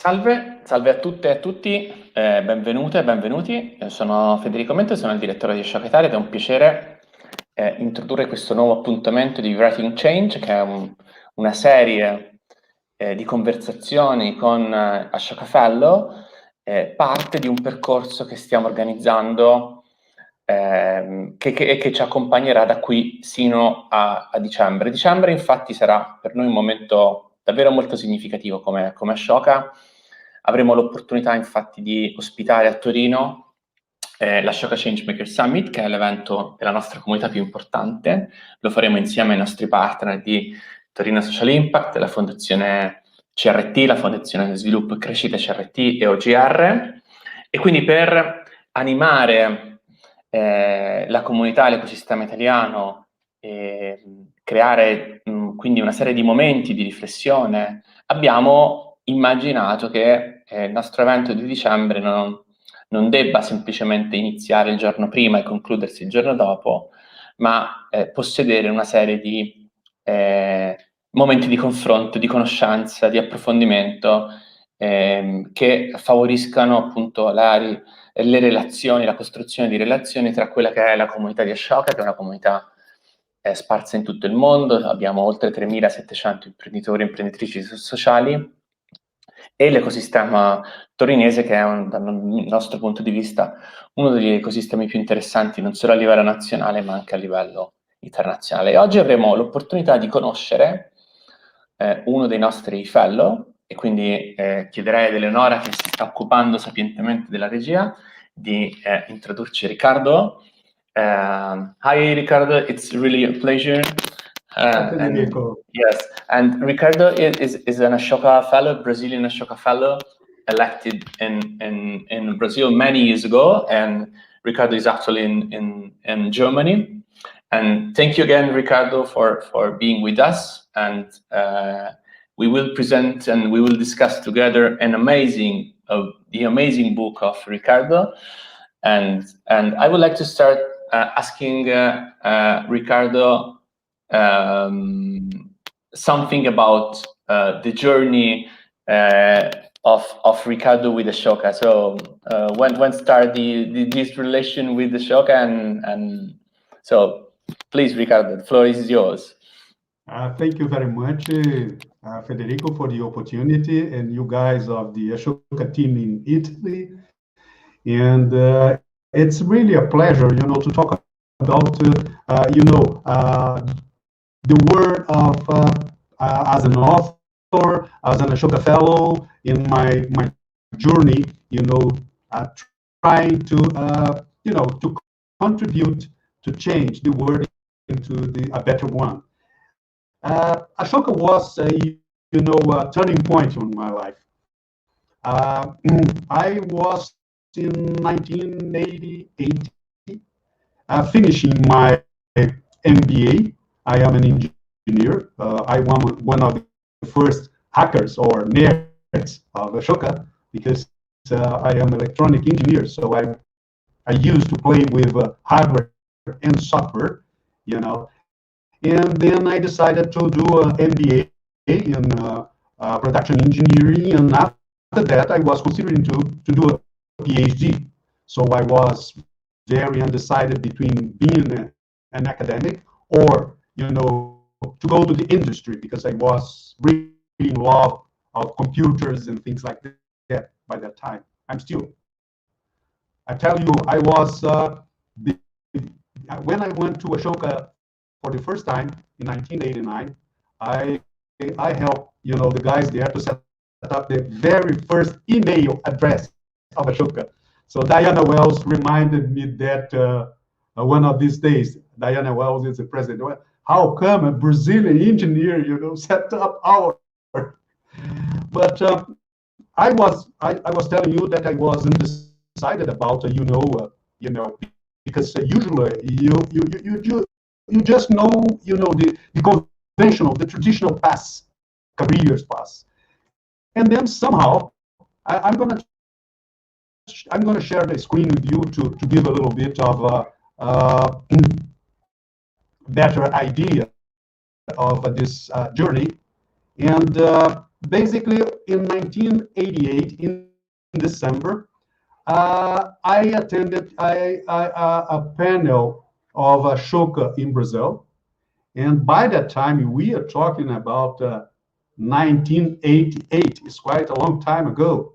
Salve, salve a tutte e a tutti, benvenute e benvenuti. Sono Federico Mento, sono il direttore di Ashoka Italia ed è un piacere introdurre questo nuovo appuntamento di Writing Change, che è una serie di conversazioni con Ashoka Fellow, parte di un percorso che stiamo organizzando che ci accompagnerà da qui sino a dicembre. Dicembre infatti sarà per noi un momento davvero molto significativo come Ashoka. Avremo l'opportunità infatti di ospitare a Torino l'Ashoka Changemaker Summit, che è l'evento della nostra comunità più importante. Lo faremo insieme ai nostri partner di Torino Social Impact, la Fondazione CRT, la Fondazione Sviluppo e Crescita CRT e OGR. E quindi per animare la comunità e l'ecosistema italiano, creare quindi una serie di momenti di riflessione, abbiamo immaginato che il nostro evento di dicembre non debba semplicemente iniziare il giorno prima e concludersi il giorno dopo, ma possedere una serie di momenti di confronto, di conoscenza, di approfondimento che favoriscano appunto le relazioni, la costruzione di relazioni tra quella che è la comunità di Ashoka, che è una comunità sparsa in tutto il mondo. Abbiamo oltre 3.700 imprenditori e imprenditrici sociali, e l'ecosistema torinese, che è dal nostro punto di vista uno degli ecosistemi più interessanti non solo a livello nazionale ma anche a livello internazionale. E oggi avremo l'opportunità di conoscere uno dei nostri fellow, e quindi chiederei ad Eleonora, che si sta occupando sapientemente della regia, di introdurci Ricardo. Hi Ricardo, it's really a pleasure. Yes, and Ricardo is an Ashoka Fellow, Brazilian Ashoka Fellow, elected in Brazil many years ago, and Ricardo is actually in Germany. And thank you again, Ricardo, for being with us. And we will present and we will discuss together the amazing book of Ricardo. And I would like to start asking Ricardo something about the journey of Ricardo with Ashoka. So when started this relation with Ashoka, and so please, Ricardo, the floor is yours. Thank you very much, Federico, for the opportunity, and you guys of the Ashoka team in Italy. And it's really a pleasure, to talk about, the word of as an author, as an Ashoka Fellow, in my journey, trying to, to contribute to change the world into a better one. Ashoka was a turning point in my life. I was in 1988 finishing my MBA. I am an engineer. I am one of the first hackers or nerds of Ashoka, because I am an electronic engineer. So I used to play with hardware and software, And then I decided to do an MBA in production engineering, and after that I was considering to do a PhD. So I was very undecided between being an academic or, to go to the industry, because I was really in love of computers and things like that by that time. I'm still. I tell you, I was, when I went to Ashoka for the first time in 1989, I helped, the guys there to set up the very first email address of Ashoka. So Diana Wells reminded me that one of these days, Diana Wells is the president. Well, how come a Brazilian engineer, set up our? But I was telling you that I wasn't decided about, because usually you just know, the conventional, the traditional paths, careers paths, and then somehow I'm gonna share the screen with you to give a little bit of a better idea of this journey. And basically, in 1988, in December, I attended a panel of Ashoka in Brazil. And by that time, we are talking about 1988. It's quite a long time ago,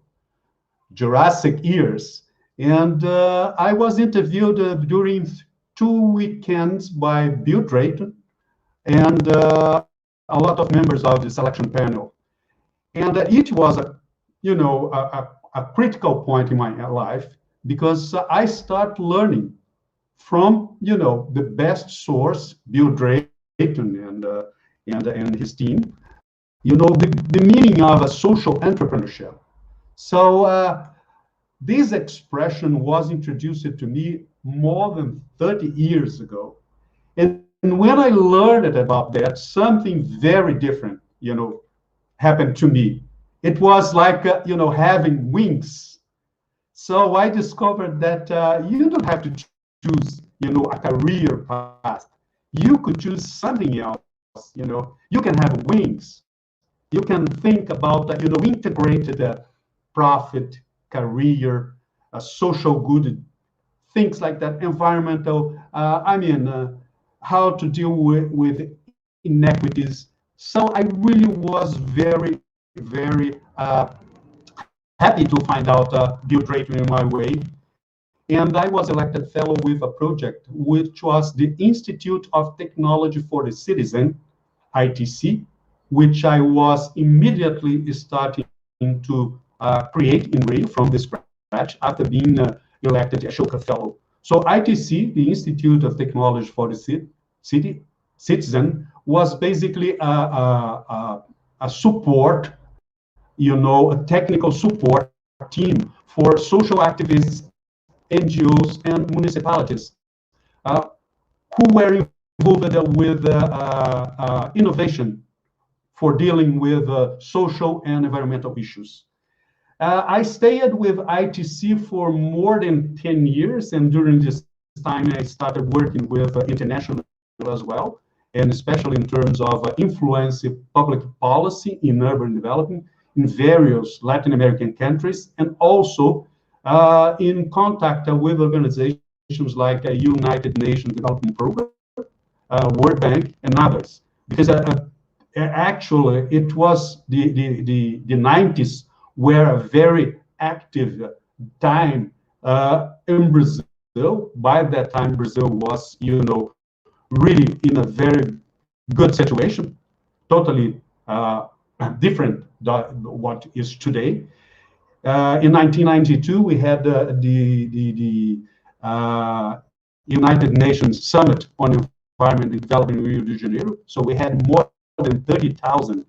Jurassic years. And I was interviewed during 2 weekends by Bill Drayton and a lot of members of the selection panel. And it was a critical point in my life, because I start learning from the best source, Bill Drayton and his team, the meaning of a social entrepreneurship. So this expression was introduced to me more than 30 years ago. And when I learned about that, something very different, happened to me. It was like, having wings. So I discovered that you don't have to choose, a career path. You could choose something else. You can have wings. You can think about, integrated profit, career, social good, things like that, environmental. How to deal with inequities. So I really was very, very happy to find out Bill Drayton in my way. And I was elected fellow with a project, which was the Institute of Technology for the Citizen, ITC, which I was immediately starting to create in Rio from the scratch after being elected Ashoka Fellow. So ITC, the Institute of Technology for the Citizen, was basically a support, a technical support team for social activists, NGOs, and municipalities who were involved with innovation for dealing with social and environmental issues. I stayed with ITC for more than 10 years, and during this time, I started working with international as well, and especially in terms of influencing public policy in urban development in various Latin American countries, and also in contact with organizations like United Nations Development Program, World Bank, and others. Because actually, it was the 90s were a very active time in Brazil. By that time, Brazil was, really in a very good situation, totally different than what is today. In 1992, we had the United Nations Summit on Environment and Development in Rio de Janeiro. So we had more than 30,000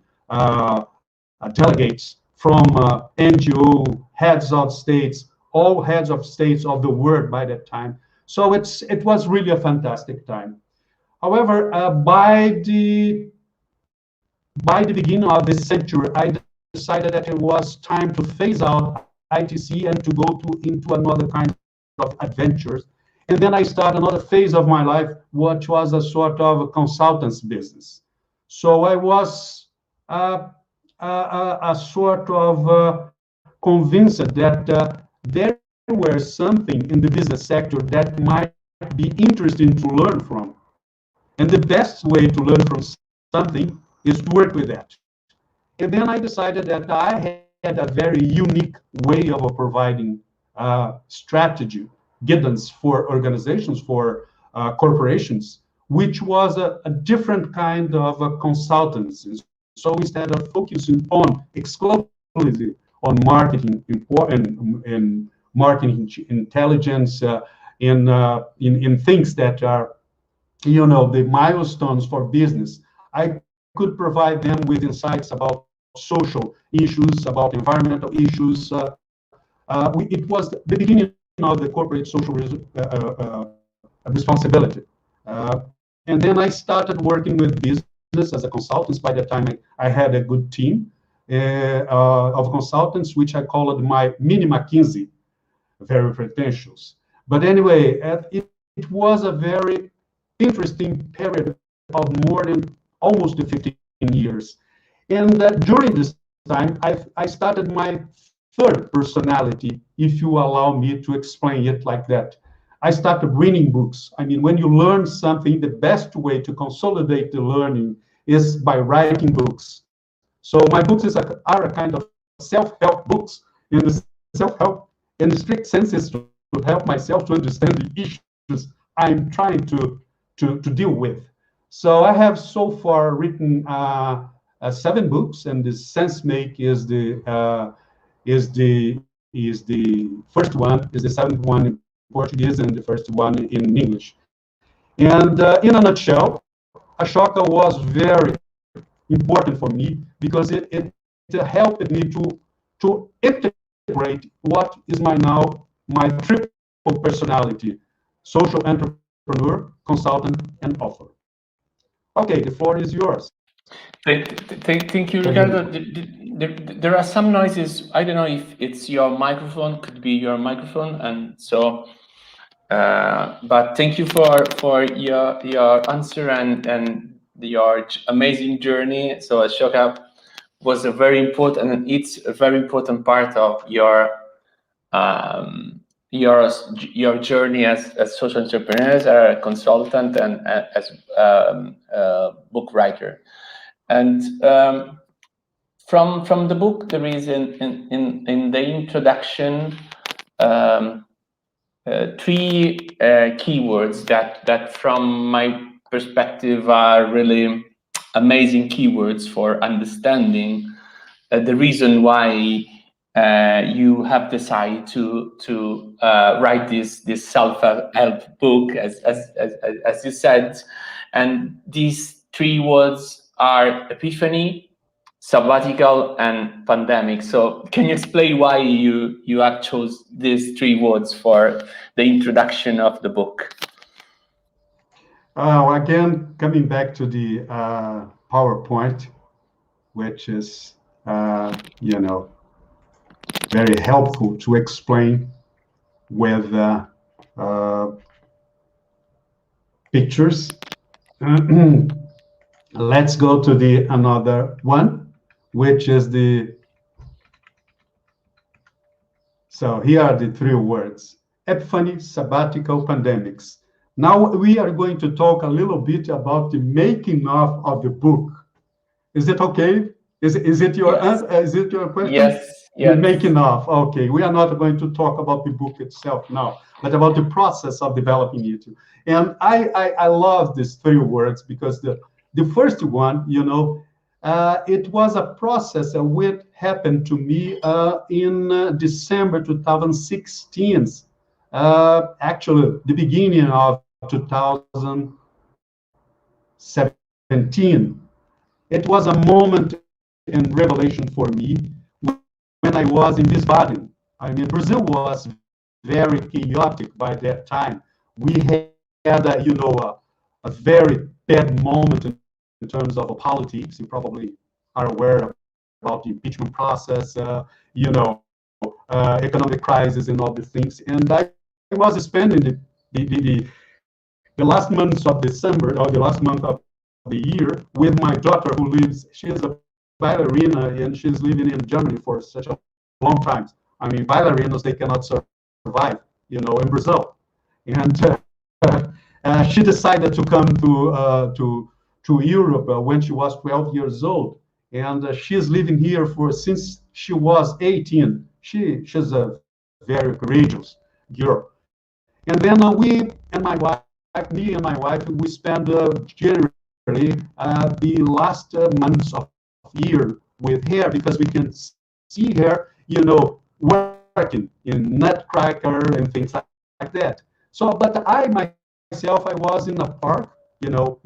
delegates from NGO, heads of states, all heads of states of the world by that time. So it was really a fantastic time. However, by the beginning of this century, I decided that it was time to phase out ITC and to go into another kind of adventures. And then I started another phase of my life, which was a sort of a consultants business. So I was a sort of convinced that there were something in the business sector that might be interesting to learn from. And the best way to learn from something is to work with that. And then I decided that I had a very unique way of providing strategy, guidance for organizations, for corporations, which was a different kind of consultancy. So instead of focusing on exclusively on marketing and marketing intelligence in things that are, the milestones for business, I could provide them with insights about social issues, about environmental issues. It was the beginning of the corporate social responsibility. And then I started working with business as a consultant. By the time I had a good team of consultants, which I called my mini McKinsey, very pretentious. But anyway, it was a very interesting period of more than almost 15 years. And during this time, I started my third personality, if you allow me to explain it like that. I started reading books. I mean, when you learn something, the best way to consolidate the learning is by writing books. So my books are a kind of self-help books. In the self-help, in the strict sense, is to help myself to understand the issues I'm trying to deal with. So I have so far written 7 books, and the SenseMake is the first one, is the 7th one in Portuguese and the first one in English. And in a nutshell, Ashoka was very important for me because it helped me to integrate what is my triple personality: social entrepreneur, consultant, and author. Okay, the floor is yours. Thank you, Ricardo. There are some noises. I don't know if it's your microphone, could be your microphone, and so. But thank you for your answer and your amazing journey. So Ashoka was a very important, and it's a very important part of your journey as social entrepreneurs, a consultant, and as book writer. And from the book, there is in the introduction 3 keywords that from my perspective are really amazing keywords for understanding the reason why you have decided to write this self-help book, as you said. And these 3 words are epiphany, sabbatical, and pandemic. So can you explain why you have chose these 3 words for the introduction of the book? Again, coming back to the PowerPoint, which is, very helpful to explain with pictures. Let's go to the another one, which is so here are the 3 words: epiphany, sabbatical, pandemics. Now we are going to talk a little bit about the making of the book. Is it okay? Is it your Yes. answer? Is it your question? Yes. The making of. Okay, we are not going to talk about the book itself now, but about the process of developing it. And I love these 3 words because the first one, it was a process which happened to me in December 2016. Actually, the beginning of 2017. It was a moment in revelation for me when I was in Wiesbaden. I mean, Brazil was very chaotic by that time. We had a very bad moment in terms of politics. You probably are aware about the impeachment process, economic crisis and all these things. And I was spending the last months of December, or the last month of the year, with my daughter, she is a ballerina, and she's living in Germany for such a long time. I mean, ballerinas, they cannot survive, in Brazil. And she decided to come to Europe when she was 12 years old. And she's living here since she was 18. She's a very courageous girl. And then me and my wife, we spent generally the last months of year with her, because we can see her, working in Nutcracker and things like that. So, but I myself, I was in a park,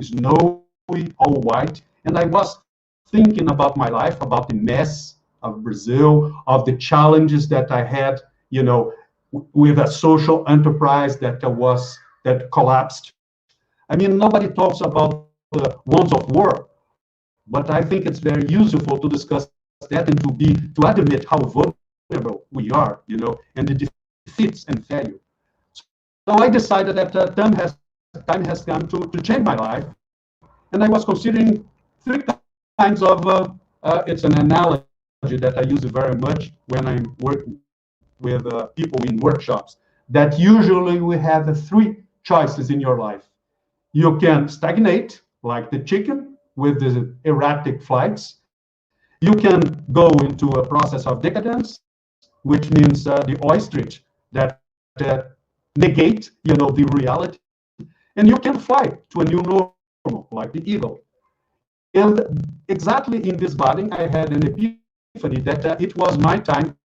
snowy, all white, and I was thinking about my life, about the mess of Brazil, of the challenges that I had, with a social enterprise that collapsed. I mean, nobody talks about the wounds of war, but I think it's very useful to discuss that and to admit how vulnerable we are, and the defeats and failure. So I decided that time has come to change my life, and I was considering 3 kinds of it's an analogy that I use very much when I'm working with people in workshops, that usually we have three choices in your life. You can stagnate, like the chicken, with the erratic flights. You can go into a process of decadence, which means the ostrich that negate, the reality. And you can fly to a new normal, like the eagle. And exactly in this body, I had an epiphany that it was my time,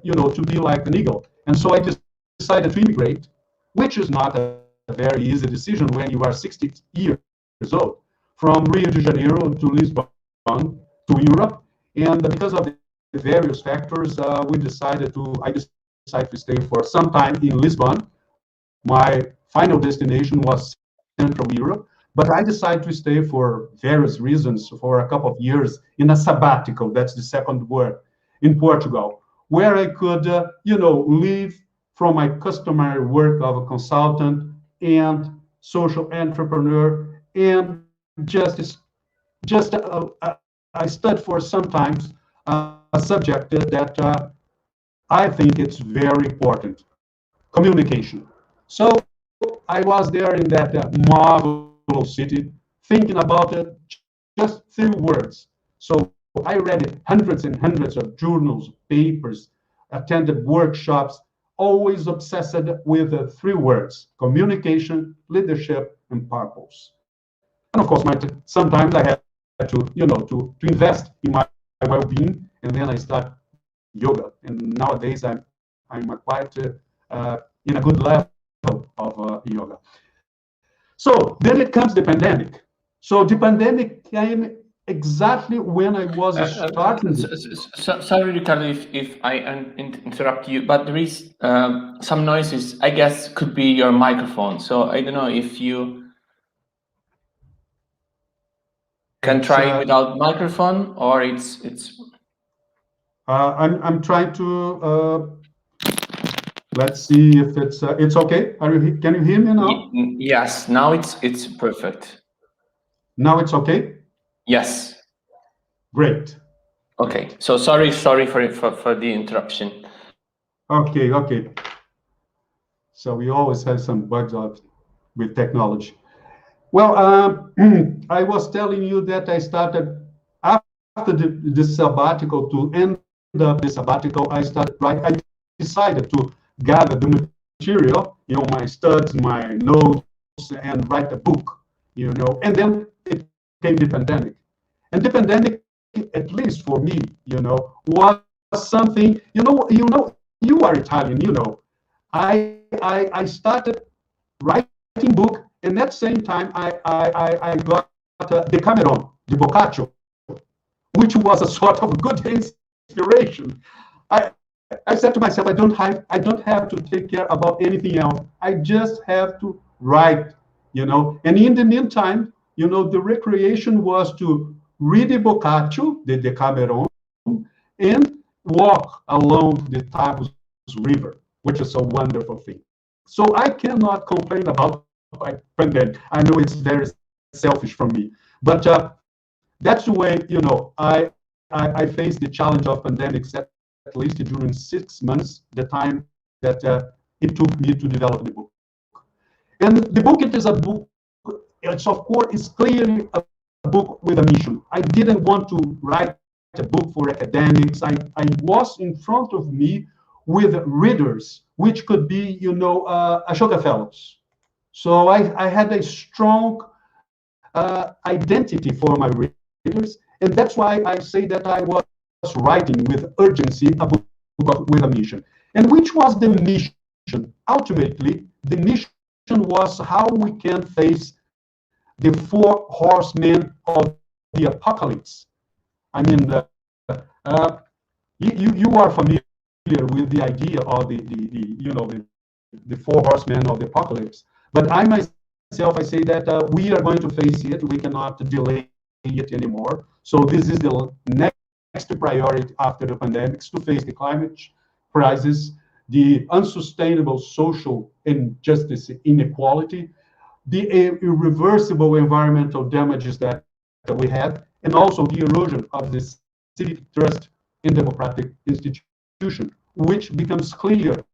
to be like an eagle. And so I decided to immigrate, which is not a very easy decision when you are 60 years old, from Rio de Janeiro to Lisbon to Europe. And because of the various factors, I decided to stay for some time in Lisbon. My final destination was Central Europe, but I decided to stay for various reasons for a couple of years in a sabbatical, that's the second word, in Portugal, where I could, live from my customary work of a consultant and social entrepreneur, and I studied for sometimes a subject that I think it's very important, communication. So I was there in that marvelous city, thinking about it, just 3 words. So I read hundreds and hundreds of journals, papers, attended workshops, always obsessed with 3 words: communication, leadership, and purpose. And of course, sometimes I had to, to invest in my well-being, and then I start yoga. And nowadays I'm quite in a good level of yoga. So then it comes the pandemic. So the pandemic came exactly when I was starting. Sorry, Ricardo, if I interrupt you, but there is some noises. I guess could be your microphone. So I don't know if you can try without microphone, or it's. I'm trying to. Let's see if it's okay. Can you hear me now? Yes, now it's perfect. Now it's okay? Yes. Great. Okay. So sorry for the interruption. Okay. So we always have some bugs with technology. Well, I was telling you that I started after the sabbatical. To end up the sabbatical, I decided to gather the material, my studies, my notes, and write a book, and then it came the pandemic. And the pandemic, at least for me, was something, you are Italian, I started writing book, and at the same time, I got 𝐸𝐿, the Boccaccio, which was a sort of good inspiration. I said to myself, I don't have to take care about anything else. I just have to write, And in the meantime, the recreation was to read the Boccaccio, the 𝐸𝐿, and walk along the Tagus River, which is a wonderful thing. So I cannot complain about my pandemic. I know it's very selfish from me, but that's the way, I faced the challenge of pandemics, at least during 6 months, the time that it took me to develop the book. And the book, it is a book, it's clearly a book with a mission. I didn't want to write a book for academics. I was in front of me with readers, which could be, Ashoka Fellows. So I had a strong identity for my readers, and that's why I say that I was writing with urgency a book with a mission. And which was the mission? Ultimately, the mission was how we can face the 4 horsemen of the apocalypse. I mean, you are familiar with the idea of the 4 horsemen of the apocalypse, but I myself, I say that we are going to face it. We cannot delay it anymore. So this is the next priority after the pandemics, to face the climate crisis, the unsustainable social injustice, inequality, the irreversible environmental damages that we had, and also the erosion of this trust in democratic institutions, which becomes clear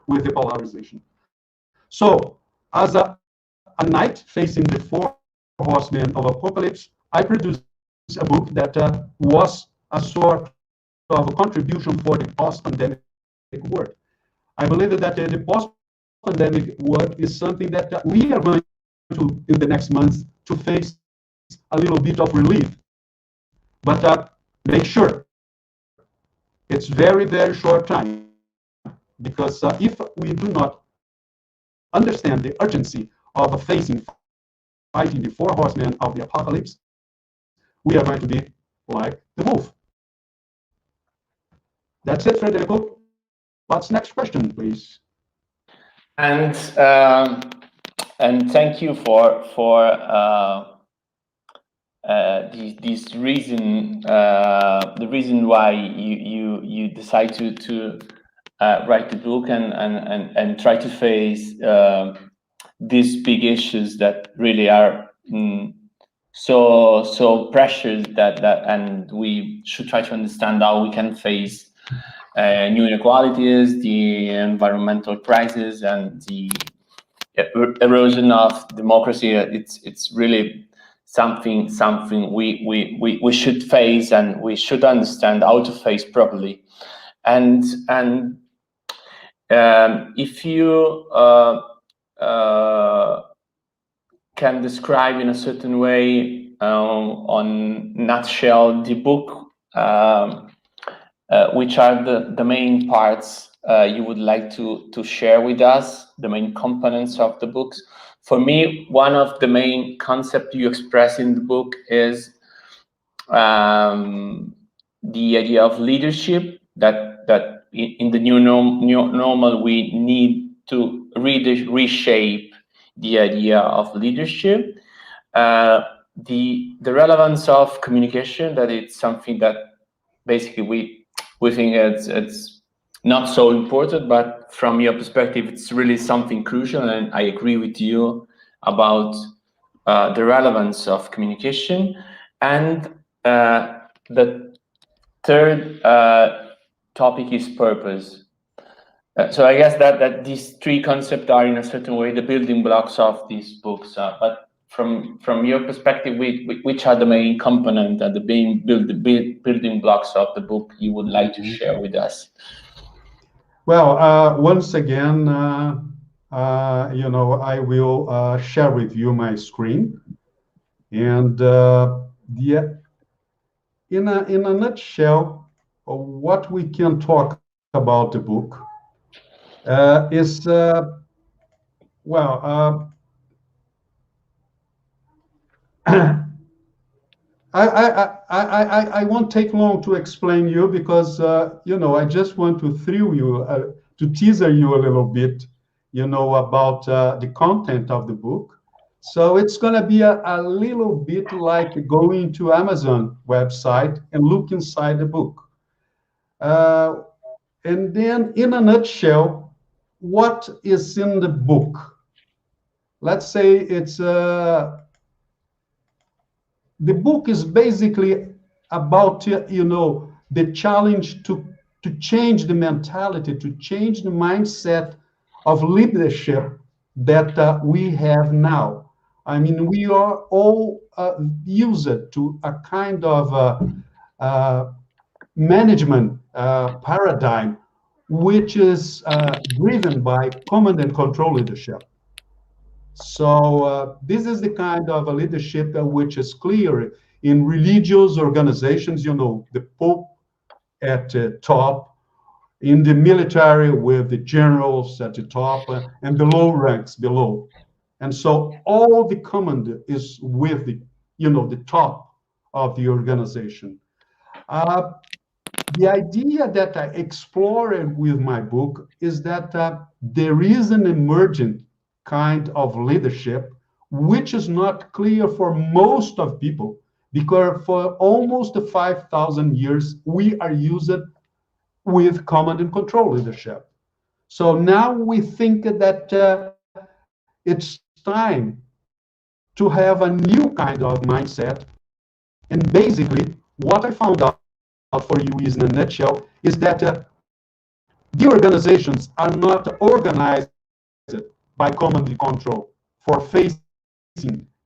with the polarization. So, as a knight facing the four horsemen of apocalypse, I produced a book that was a sort of a contribution for the post-pandemic world. I believe that the post-pandemic world is something that we are going to, in the next months, to face a little bit of relief. But make sure it's very, very short time, because if we do not understand the urgency of fighting the four horsemen of the apocalypse, we are going to be like the wolf. That's it, Federico. What's next question, please? And thank you for this reason, the reason why you decide to write the book and try to face these big issues that really are so precious that and we should try to understand how we can face new inequalities, the environmental crisis, and the erosion of democracy. It's really something we should face, and we should understand how to face properly. And if you can describe in a certain way, on nutshell, the book, which are the main parts you would like to share with us, the main components of the books. For me, one of the main concepts you express in the book is the idea of leadership, that in the new normal we need to reshape the idea of leadership, the relevance of communication, that it's something that basically we think it's not so important, but from your perspective, it's really something crucial, and I agree with you about the relevance of communication. And the third topic is purpose. So I guess that these three concepts are in a certain way the building blocks of these books. But from your perspective, which are the main component and the building blocks of the book you would like to share with us? Well, once again, I will share with you my screen, and in a nutshell, what we can talk about the book is I won't take long to explain you, because I just want to thrill you, to teaser you a little bit, about the content of the book. So it's going to be a little bit like going to Amazon website and look inside the book. And then, in a nutshell, what is in the book? Let's say it's the book is basically about, the challenge to change the mentality, to change the mindset of leadership that we have now. I mean, we are all used to a kind of management paradigm, which is driven by command and control leadership. So this is the kind of a leadership which is clear in religious organizations, the Pope at the top, in the military with the generals at the top, and the low ranks below. And so all the command is with the top of the organization. The idea that I explored with my book is that there is an emergent kind of leadership which is not clear for most of people, because for almost 5,000 years we are used with command and control leadership. So now we think that it's time to have a new kind of mindset. And basically what I found out for you is, in a nutshell, is that the organizations are not organized by command and control for facing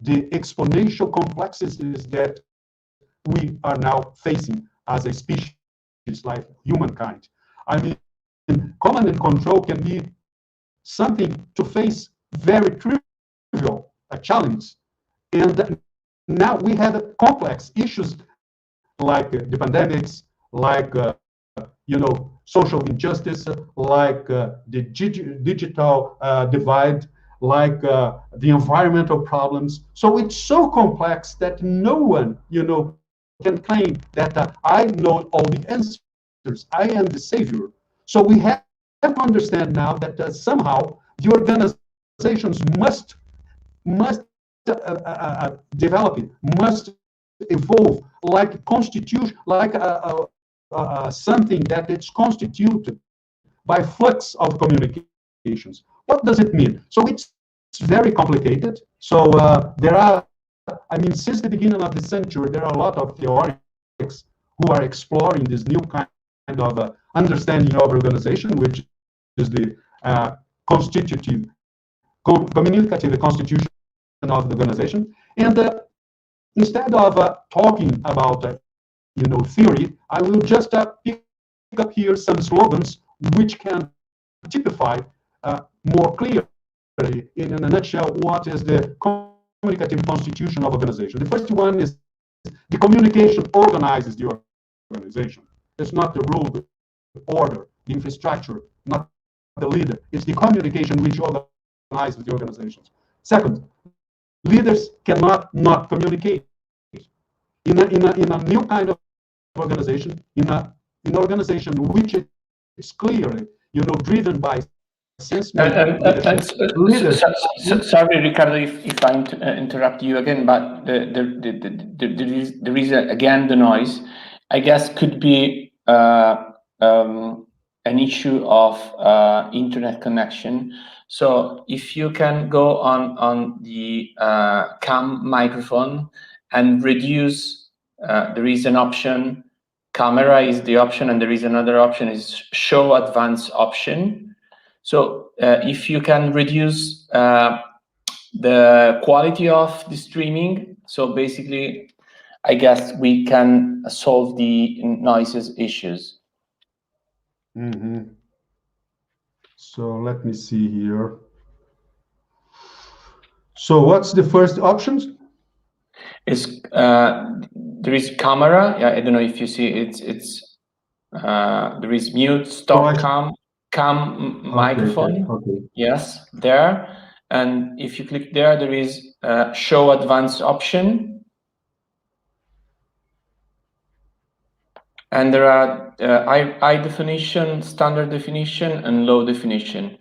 the exponential complexities that we are now facing as a species, like humankind. I mean, command and control can be something to face very trivial, a challenge. And now we have complex issues like the pandemics, like social injustice, like the digital divide, like the environmental problems. So it's so complex that no one, can claim that I know all the answers. I am the savior. So we have to understand now that somehow the organizations must develop it, must evolve like constitution, like something that is constituted by flux of communications. What does it mean? So it's very complicated. So there are, since the beginning of the century, there are a lot of theorists who are exploring this new kind of understanding of organization, which is the constitutive, communicative constitution of the organization. And instead of talking about theory, I will just pick up here some slogans which can typify more clearly, in a nutshell, what is the communicative constitution of organization. The first one is the communication organizes the organization. It's not the rule, the order, the infrastructure, not the leader. It's the communication which organizes the organizations. Second, leaders cannot not communicate. In a new kind of organization, in an organization which is clearly, driven by sense. Sorry, Ricardo, if I interrupt you again, but the reason, again, the noise, I guess, could be an issue of internet connection. So if you can go on the cam microphone and reduce, there is an option, camera is the option, and there is another option is show advanced option. So if you can reduce the quality of the streaming, so basically, I guess we can solve the noises issues. Mm-hmm. So let me see here. So what's the first option? Is there is camera? Yeah, I don't know if you see it. It's there is mute, stop, cam microphone. Okay. Yes, there. And if you click there, there is show advanced option. And there are high definition, standard definition, and low definition.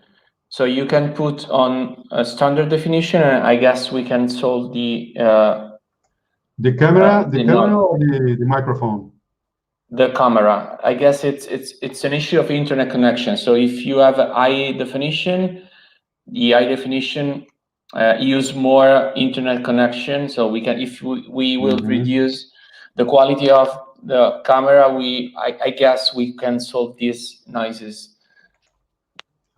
So you can put on a standard definition, and I guess we can solve the camera, the camera or the microphone? The camera. I guess it's an issue of internet connection. So if you have a high definition, the high definition use more internet connection. So we can, if we will reduce the quality of the camera, I guess we can solve these noises.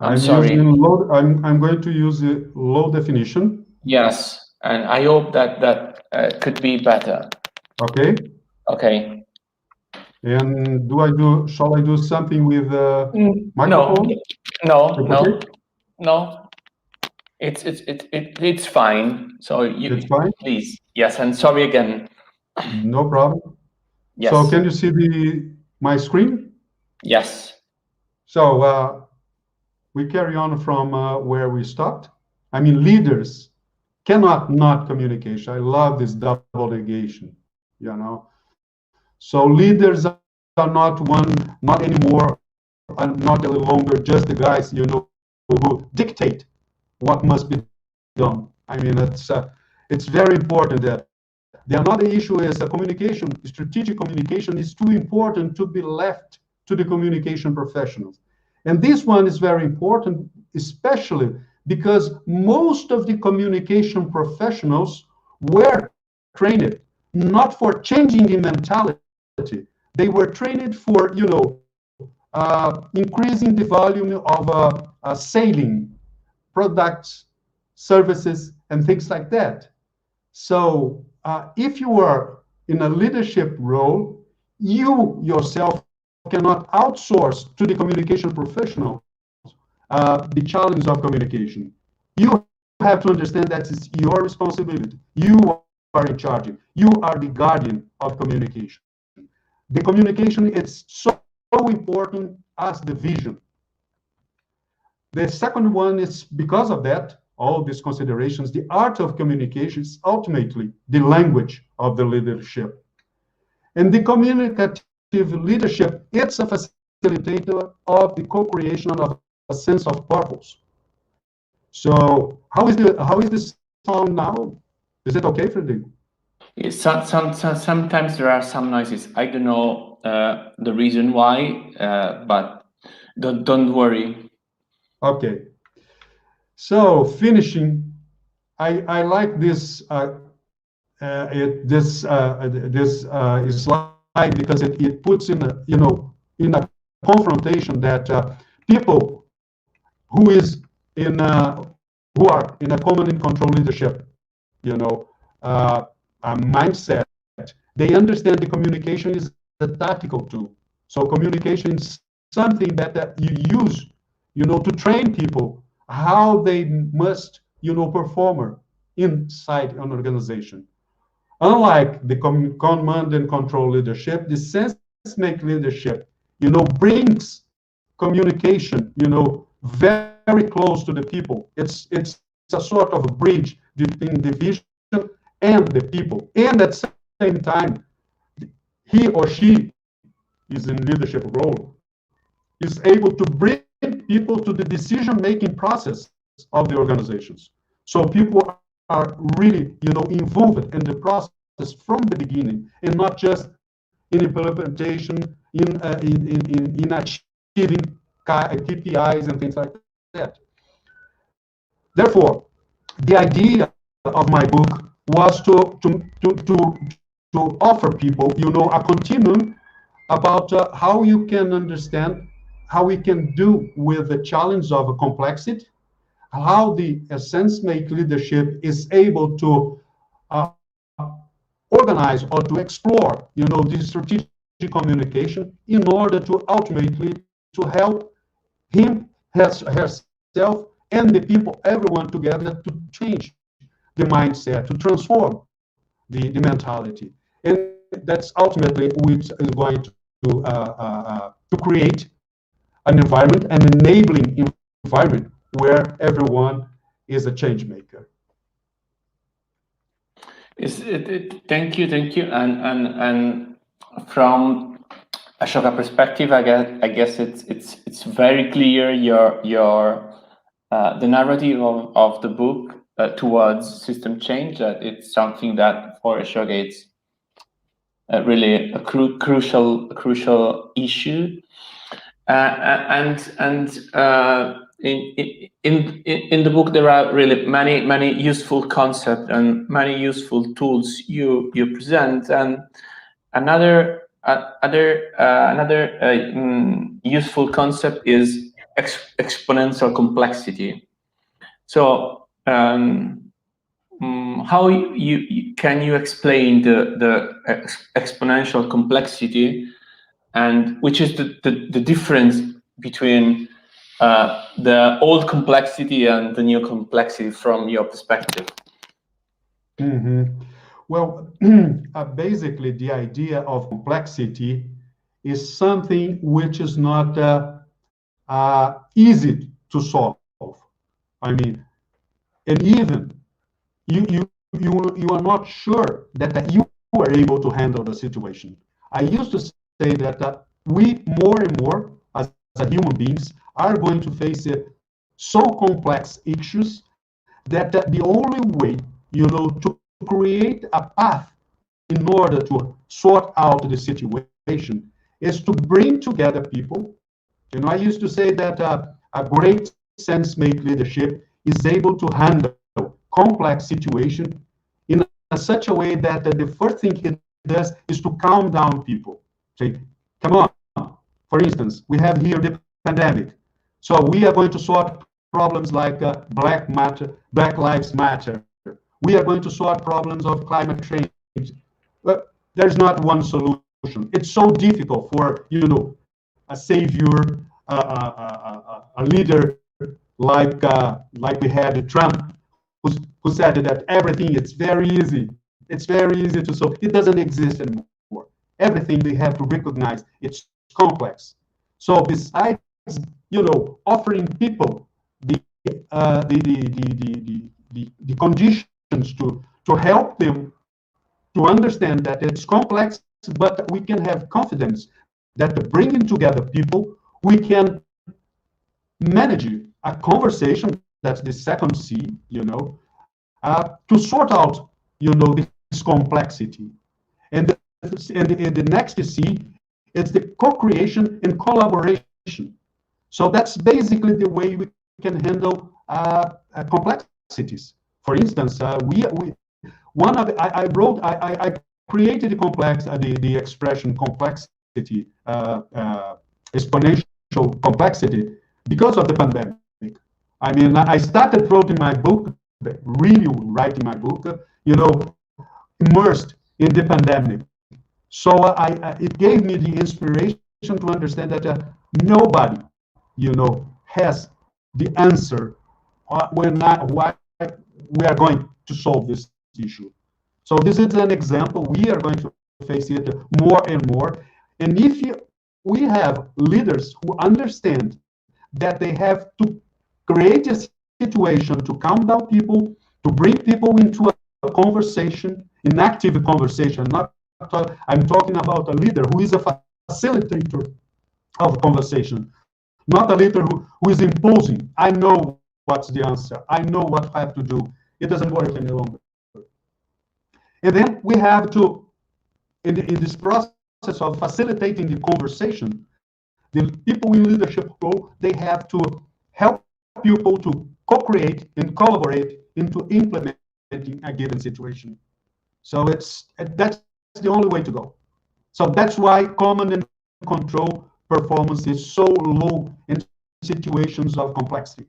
I'm sorry. I'm going to use the low definition. Yes, and I hope that could be better. Okay. Okay. And shall I do something with microphone? No. It's fine. So it's fine? Please. Yes, and sorry again. No problem. Yes. So can you see my screen? Yes. So we carry on from where we stopped. Leaders cannot not communicate. I love this double negation, So leaders are not anymore, not any longer just the guys, who dictate what must be done. It's very important that the another issue is communication. Strategic communication is too important to be left to the communication professionals. And this one is very important, especially because most of the communication professionals were trained not for changing the mentality, they were trained for, increasing the volume of selling products, services, and things like that. So if you are in a leadership role, you yourself cannot outsource to the communication professional the challenge of communication. You have to understand that it's your responsibility. You are in charge. You are the guardian of communication. The communication is so important as the vision. The second one is, because of that, all these considerations, the art of communication is ultimately the language of the leadership. And the communicative leadership, it's a facilitator of the co-creation of a sense of purpose. So how is this sound now? Is it okay, Frederico? Sometimes there are some noises. I don't know the reason why, but don't worry. Okay. So finishing, I like this slide because it puts in a confrontation that people who are in a command and control leadership, mindset, they understand the communication is a tactical tool. So communication is something that you use, to train people how they must, perform inside an organization. Unlike the command and control leadership, the sense-make leadership, brings communication, very close to the people. It's a sort of a bridge between the vision and the people. And at the same time, he or she is in leadership role, is able to bring people to the decision-making process of the organizations. So people are really, involved in the process from the beginning, and not just in implementation, in achieving KPIs and things like that. Therefore, the idea of my book was to offer people, a continuum about how you can understand, how we can deal with the challenge of complexity, how the sense-make leadership is able to organize or to explore, the strategic communication in order to ultimately to help him, herself, and the people, everyone together, to change the mindset, to transform the mentality. And that's ultimately which is going to create an environment, an enabling environment where everyone is a change maker. Thank you, and from Ashoka perspective, I guess it's very clear your the narrative of the book towards system change. That it's something that for Ashoka it's really a crucial issue, and in the book there are really many useful concepts and many useful tools you present, and another useful concept is exponential complexity. So how can you explain the exponential complexity, and which is the difference between the old complexity and the new complexity from your perspective? Mm-hmm. Well, basically, the idea of complexity is something which is not easy to solve. I mean, and even you are not sure that you are able to handle the situation. I used to say that we more and more as human beings are going to face so complex issues that the only way, to create a path in order to sort out the situation is to bring together people. I used to say that a great sense-make leadership is able to handle complex situation in such a way that the first thing it does is to calm down people, Say, come on. For instance, we have here the pandemic. So we are going to sort problems like Black Lives Matter. We are going to sort problems of climate change. But there's not one solution. It's so difficult for, a savior, a leader like we had Trump, who said that everything is very easy. It's very easy to solve. It doesn't exist anymore. Everything we have to recognize, it's complex. So besides, offering people the conditions to help them to understand that it's complex, but we can have confidence that bringing together people, we can manage a conversation. That's the second C, to sort out, this complexity. And the next C is the co-creation and collaboration. So that's basically the way we can handle complexities. For instance, I created the expression complexity, exponential complexity, because of the pandemic. I mean, I started writing my book, immersed in the pandemic. So it gave me the inspiration to understand that nobody, has the answer why we are going to solve this issue. So this is an example. We are going to face it more and more. And if we have leaders who understand that they have to create a situation to calm down people, to bring people into a conversation, an active conversation. I'm talking about a leader who is a facilitator of conversation, not a leader who is imposing. I know what's the answer. I know what I have to do. It doesn't work any longer. And then we have to, in this process of facilitating the conversation, the people in leadership role, they have to help people to co-create and collaborate into implementing a given situation. So that's the only way to go. So that's why command and control performance is so low in situations of complexity.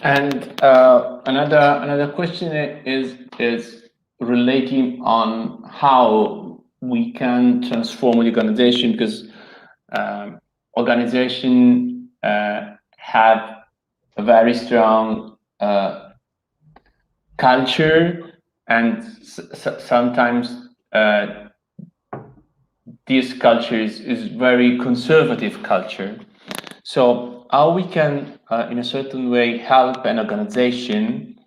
And another question is relating on how we can transform the organization, because organization have a very strong culture, and sometimes this culture is very conservative culture. So how we can, in a certain way, help an organization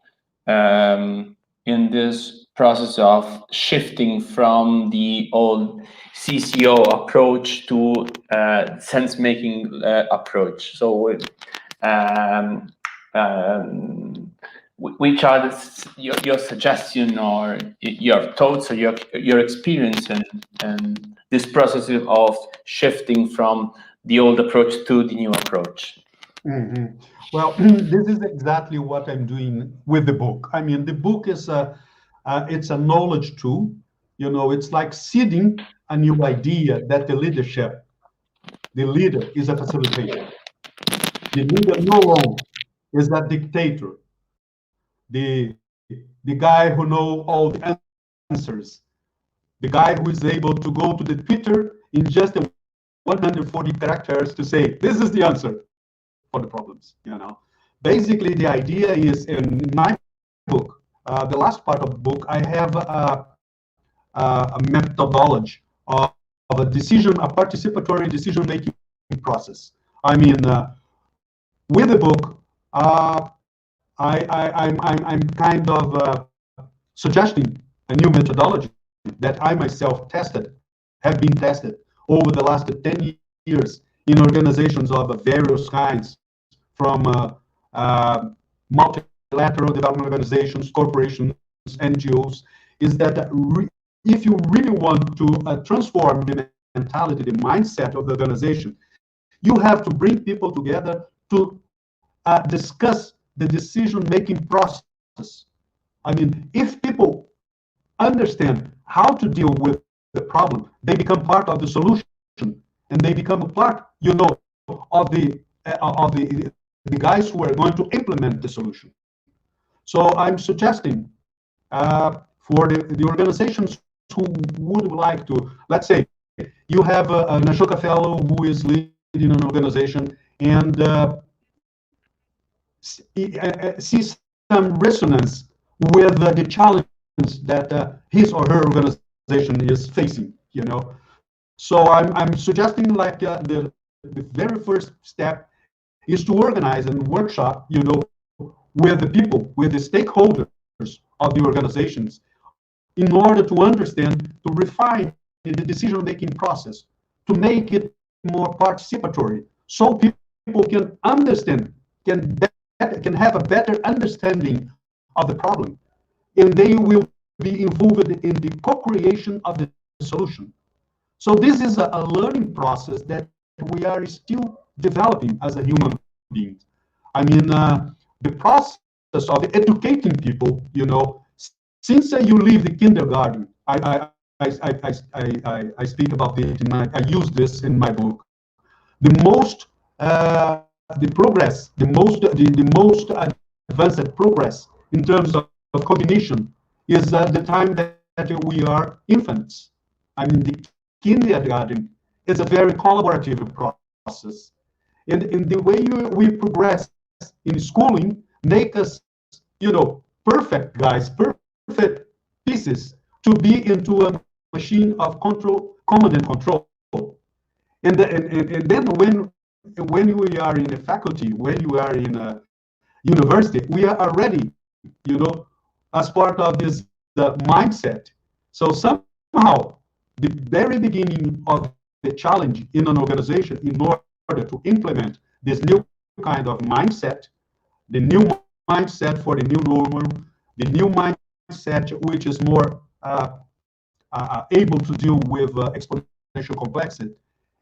in this process of shifting from the old CCO approach to sense-making approach. So which are your suggestion or your thoughts or your experience and this process of shifting from the old approach to the new approach? Mm-hmm. Well, this is exactly what I'm doing with the book. I mean, the book is it's a knowledge tool. It's like seeding a new idea that the leader is a facilitator. The leader no longer is that dictator, the guy who knows all the answers, the guy who is able to go to the Twitter in just 140 characters to say, this is the answer for the problems. Basically, the idea is, in my book, the last part of the book, I have a methodology of a participatory decision-making process. I mean, with the book, I'm kind of suggesting a new methodology that I myself have been tested over the last 10 years in organizations of various kinds, from multilateral development organizations, corporations, NGOs, is that if you really want to transform the mentality, the mindset of the organization, you have to bring people together to discuss the decision-making process. I mean, if people understand how to deal with the problem, they become part of the solution, and they become a part, you know, of the guys who are going to implement the solution. So I'm suggesting for the organizations who would like to, let's say, you have an Ashoka Fellow who is leading an organization and sees some resonance with the challenge that his or her organization is facing, you know. So I'm suggesting like the very first step is to organize a workshop, you know, with the people, with the stakeholders of the organizations, in order to understand, to refine the decision-making process, to make it more participatory, so people can understand, can have a better understanding of the problem, and they will be involved in the co-creation of the solution. So this is a learning process that we are still developing as a human being. I mean, the process of educating people, you know, since you leave the kindergarten, I speak about it, I use this in my book. The most the progress, the most advanced progress in terms of cognition is the time that we are infants. I mean, the kindergarten is a very collaborative process, and the way we progress in schooling make us, you know, perfect guys, perfect pieces to be into a machine of control, command and control. And then when we are in a faculty, when you are in a university, we are already, you know, as part of this mindset. So somehow, the very beginning of the challenge in an organization, in order to implement this new kind of mindset, the new mindset for the new normal, the new mindset which is more able to deal with exponential complexity,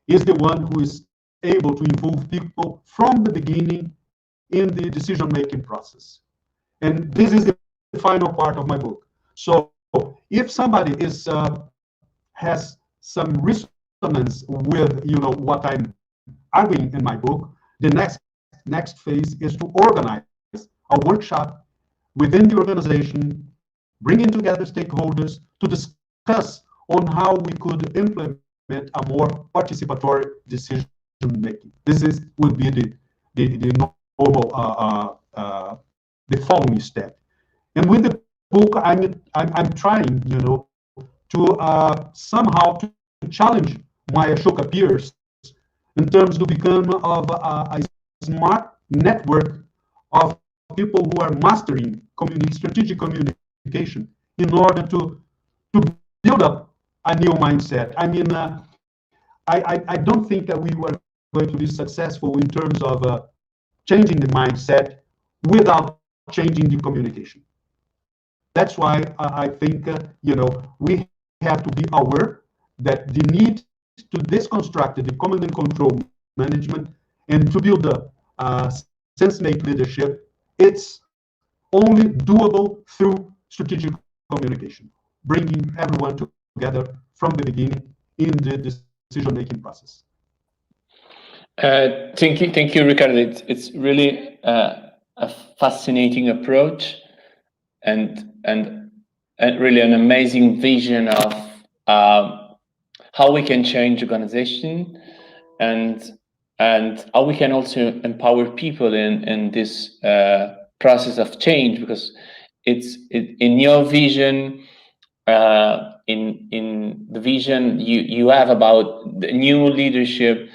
is the one who is able to involve people from the beginning in the decision-making process. And this is the final part of my book. So if somebody is has some resonance with, you know, what I'm arguing in my book, the next phase is to organize a workshop within the organization, bringing together stakeholders to discuss on how we could implement a more participatory decision making. This would be the normal the following step. And with the book, I'm trying, you know, to somehow to challenge my Ashoka peers in terms to become of a smart network of people who are mastering strategic communication in order to build up a new mindset. I mean, I don't think that we were going to be successful in terms of changing the mindset without changing the communication. That's why I think, you know, we have to be aware that the need to deconstruct the command and control management and to build a sense-make leadership, it's only doable through strategic communication, bringing everyone together from the beginning in the decision-making process. Thank you, Ricardo. It's really a fascinating approach, and really an amazing vision of how we can change organization, and how we can also empower people in this process of change, because it's in your vision, in the vision you have about the new leadership,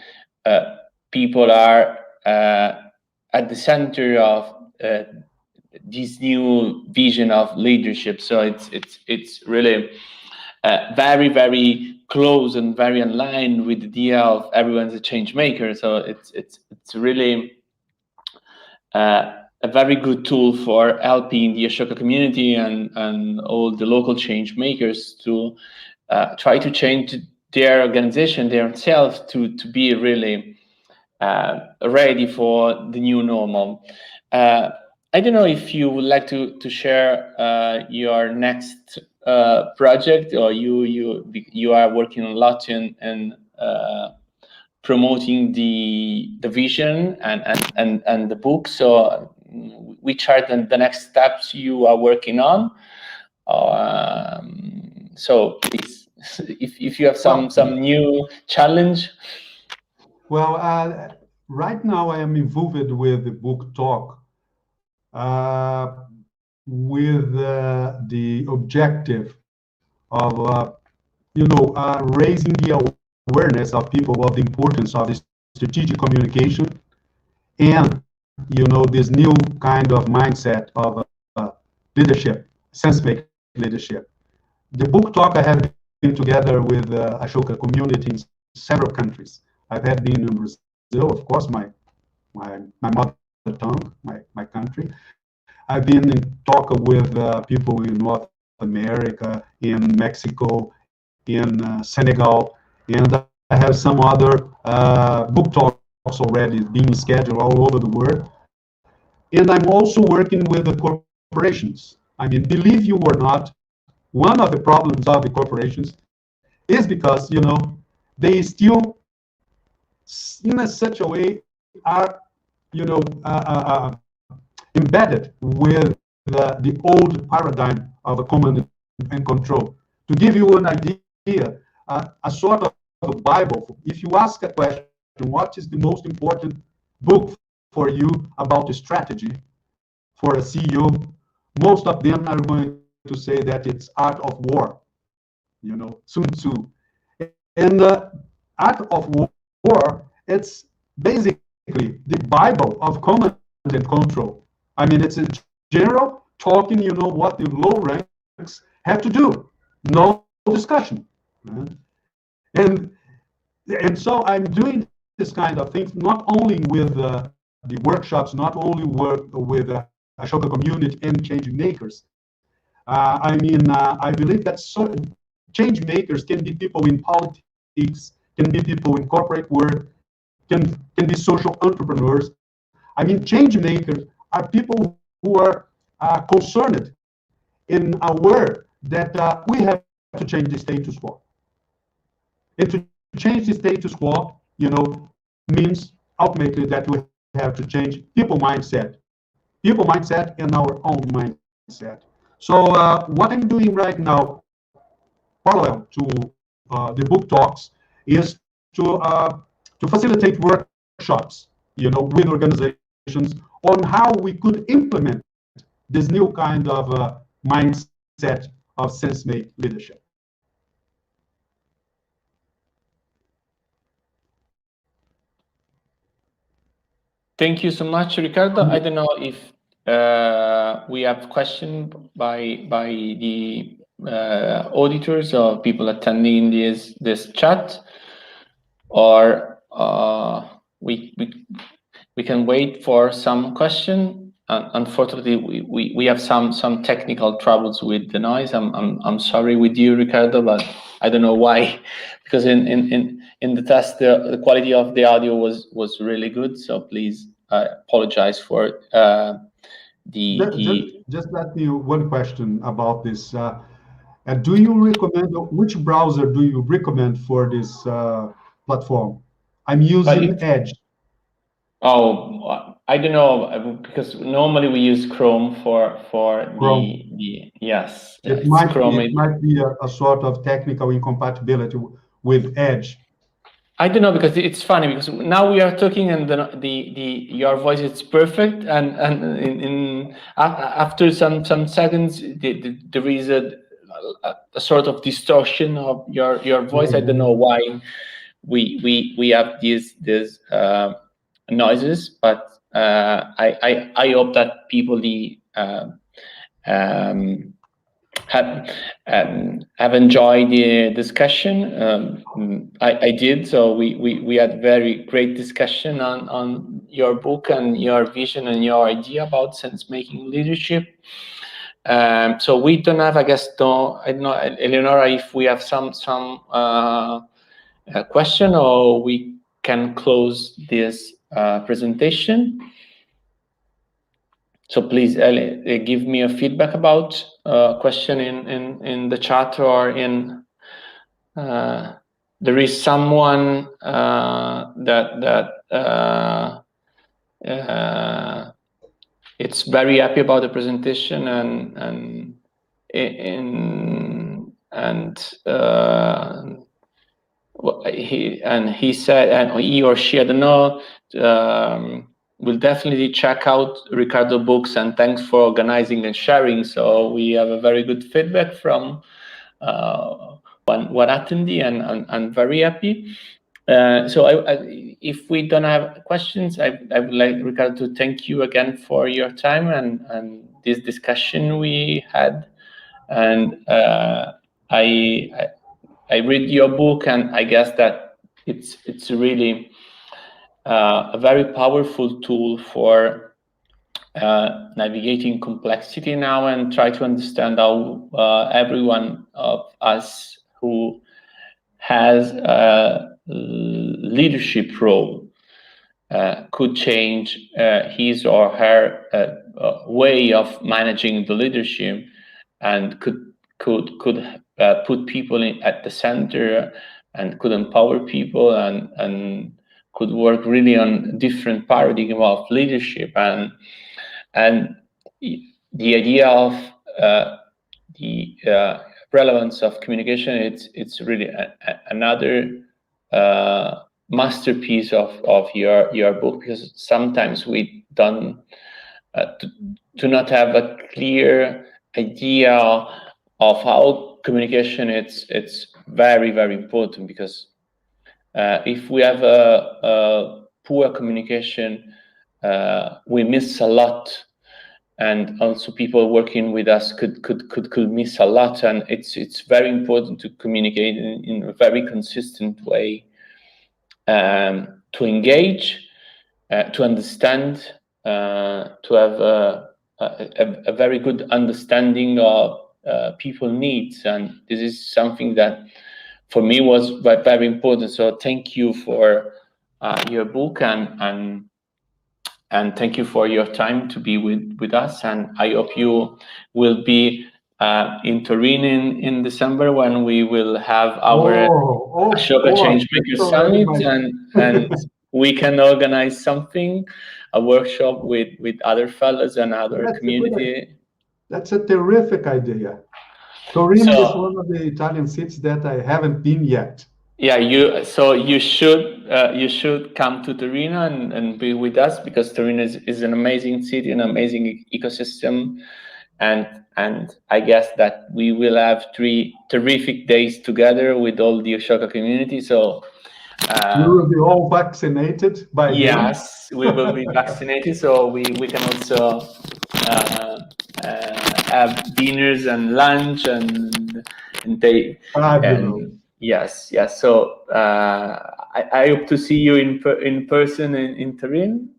people are at the center of this new vision of leadership. So it's really very, very close and very in line with the idea of everyone's a change maker. So it's really a very good tool for helping the Ashoka community and all the local change makers to try to change their organization, their self, to be really ready for the new normal. I don't know if you would like to share your next project, or you are working a lot in promoting the vision and the book. So which are the next steps you are working on? So please, if you have some new challenge. Well, right now I am involved with the book talk, with the objective of raising the awareness of people of the importance of this strategic communication, and this new kind of mindset of leadership, sense-making leadership. The book talk I have been together with Ashoka community in several countries. I've had been in Brazil, of course, my mother tongue, my country. I've been in talk with people in North America, in Mexico, in Senegal, and I have some other book talks already being scheduled all over the world. And I'm also working with the corporations. I mean, believe you or not, one of the problems of the corporations is because, they still, in such a way, are, embedded with the old paradigm of a command and control. To give you an idea, a sort of a Bible, if you ask a question, what is the most important book for you about the strategy for a CEO, most of them are going to say that it's Art of War, Sun Tzu. And Art of War, it's basically the Bible of command and control. I mean, it's a general talking, what the low ranks have to do. No discussion. And so I'm doing this kind of things, not only with the workshops, not only work with Ashoka community and change makers. I believe that change makers can be people in politics, can be people in corporate work, can be social entrepreneurs. I mean, change makers are people who are concerned and aware that we have to change the status quo. And to change the status quo, means ultimately that we have to change people mindset and our own mindset. So what I'm doing right now, parallel to the book talks, is to facilitate workshops, with organizations on how we could implement this new kind of mindset of sense-made leadership. Thank you so much, Ricardo. I don't know if we have questions by the auditors or people attending this chat, or we can wait for some question. Unfortunately, we have some technical troubles with the noise. I'm sorry with you, Ricardo, but I don't know why, because in the test the quality of the audio was really good. So please apologize for Just let me one question about this. Do you recommend, which browser do you recommend for this platform? I'm using Edge. Oh, I don't know, because normally we use Chrome for Chrome. the yes. It might be a sort of technical incompatibility with Edge. I don't know, because it's funny, because now we are talking and your voice is perfect, and after some seconds there is a sort of distortion of your voice. I don't know why we have these noises, but I hope that people have enjoyed the discussion. I did. So we had very great discussion on your book and your vision and your idea about sense-making leadership. So we don't have, I don't know, Eleonora, if we have some question, or we can close this presentation. So please give me a feedback about question in the chat or in. There is someone it's very happy about the presentation and he said, and he or she, I don't know, will definitely check out Ricardo books, and thanks for organizing and sharing. So we have a very good feedback from one attendee, and I'm very happy. So if we don't have questions, I would like, Ricardo, to thank you again for your time and this discussion we had. And I read your book, and I guess that it's really a very powerful tool for navigating complexity now and try to understand how everyone of us who has a leadership role could change his or her way of managing the leadership, and could put people at the center, and could empower people, and could work really on different paradigm of leadership, and the idea of the relevance of communication. It's really another masterpiece of your book, because sometimes we don't do not have a clear idea of how communication it's very, very important, because if we have a poor communication, we miss a lot, and also people working with us could miss a lot. And it's very important to communicate in a very consistent way, to engage, to understand, to have a very good understanding of people's needs. And this is something that for me was very important. So thank you for your book, and thank you for your time to be with us. And I hope you will be in Turin in December, when we will have our Ashoka Changemaker Summit, and we can organize something, a workshop with other fellows and other community. That's a terrific idea. Turin is one of the Italian cities that I haven't been yet. Yeah, you should come to Turin and be with us, because Turin is an amazing city, an amazing ecosystem, and I guess that we will have 3 terrific days together with all the Ashoka community. So we will be all vaccinated by yes, we will be vaccinated, so we can also have dinners and lunch and they. Yes. So I hope to see you in person in Turin,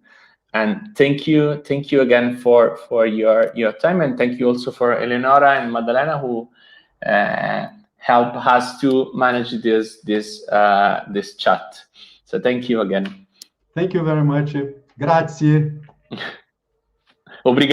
and thank you again for your time, and thank you also for Eleonora and Maddalena, who help us to manage this chat. So thank you again. Thank you very much. Grazie. Obrigado.